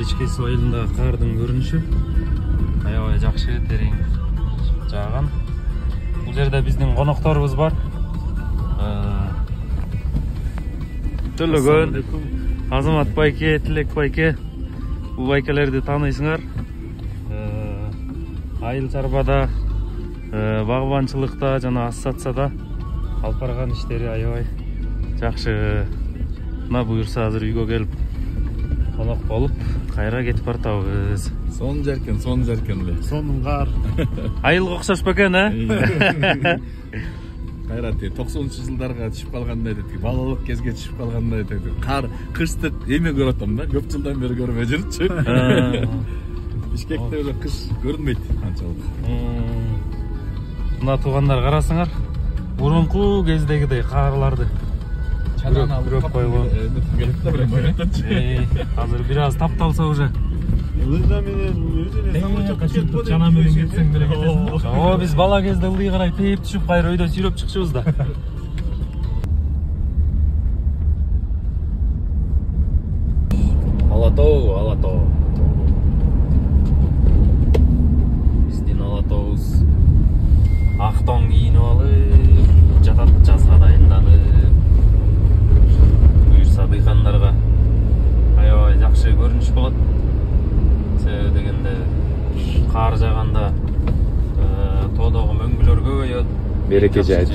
ички суу айылындагы кардын көрүнүшү аябай жакшы, терең жааган. Бул жерде биздин конокторубуз бар. Төлөгөн, Азамат байке, Тилек байке. Бул байкелерди тааныйсыңар. Айыл чарбада, багбанчылыкта жана ассоциацияда алып барган иштери аябай жакшы. Мына буюрса азыр үйгө келип конок болуп, кайра кетип бартабыз. Сон жеркен эле. Сонун кар. Айылга окшош бекен, Кайра 90-жылдарга түшүп калгандай дейт. Балалык кезге түшүп калгандай дейт. Кар кышты эме көрөт атам да. Көп жылдан бери көрмөй жүрчү. Бишкекте эле кыш көрүнбөйт канчалык. Мына туугандар карасыңар. Мурунку кездегидей карларды күрөп койгон. Азыр бир аз тапталса уже. Жана менен кетсең деле кетесиң. О, биз бала кезде ылдый карай тээп түшүп кайра өйдөн сүйрөп чыкчубуз да. Алатоо. Биздин Алатообуз ак тоң кийинип алып, жатат жазга дайынданып. Буюрса дыйкандарга аябай жакшы көрүнүш болот. Себеби дегенде кар жааганда тоодогу мөңгүлөр көбөйөт. Береке жайт.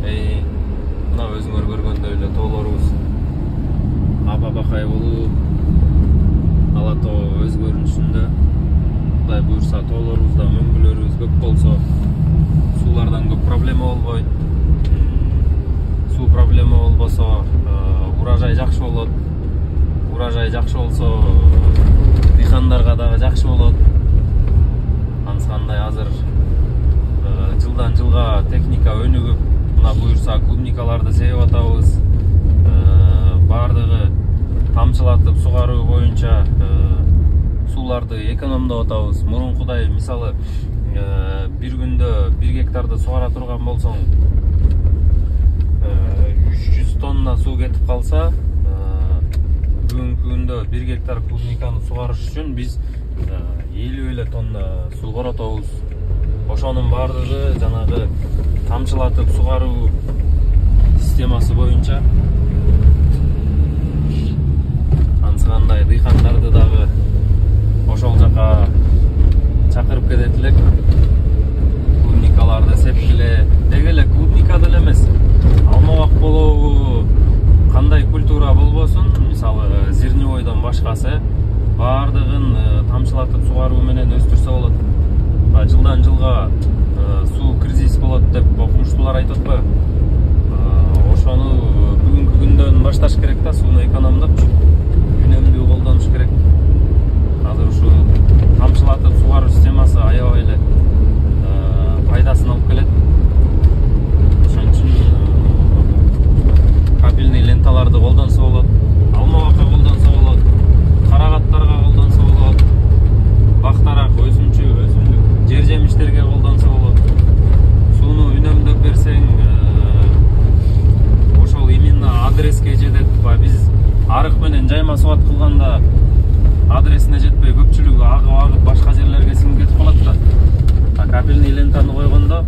Мына өзүңөр көргөндөй эле тоолорубуз аба-бакай болуп, Алатоо өз көрүнүшүндө. Кудай буюрса тоолорубузда мөңгүлөрүбүз көп болсо, суулардан көп проблема болбойт. Суу проблема болбосо, урожай жакшы болот. Урожай жакшы болсо, дыйкандарга дагы жакшы болот. Анткандай азыр жылдан жылга техника өнүгүп, мына буюрса клубникаларды себип атабыз. Бардыгы тамчылатып сугаруу боюнча сууларды экономдоп атабыз. Мурункудай мисалы бир күндө 1 гектарды сугара турган болсоң, 300 тонна суу кетип калса, бүгүнкү күндө 1 гектар клубниканы сугарыш үчүн биз 50 тонна суу коротобуз. Ошонун бардыгы жанагы тамчылатып сугаруу системасы боюнча. Анткандай дыйкандарды дагы ошол жака чакырып кетет элек. Клубникаларды сепкиле, деги эле клубника деле эмес. Алмабак болобу, кандай культура болбосун, мисалы зерневойдон башкасы бардыгын тамчылатып сугаруу менен өстүрсө болот. Жылдан жылга суу кризис болот деп окумуштуулар айтып атпайбы? Ошону бүгүнкү күндөн башташ керек да, сууну экономдоп, үнөмдүү колдонуш керек. Азыр ушу тамчылатып сугаруу системасы аябай эле пайдасын алып келет. Ошон үчүн капельный ленталарды колдонсо болот, алмабакка колдонсо болот, карагаттарга колдонсо болот, бактарак, өсүмчүк, жер жемиштерге колдонсо болот. Сууну үнөмдөп берсең, ошол именно адреске жетет. Биз арык менен жайма субат кылганда адресине жетпей көпчүлүгү агып башка жерлерге сиңип кетип калат да. Капельный лентаны койгондо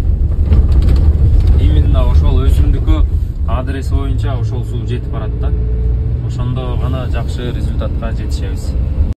именно ошол өсүмдүккө адреси боюнча ошол суу жетип барат да. Ошондо гана жакшы результатка жетишебиз.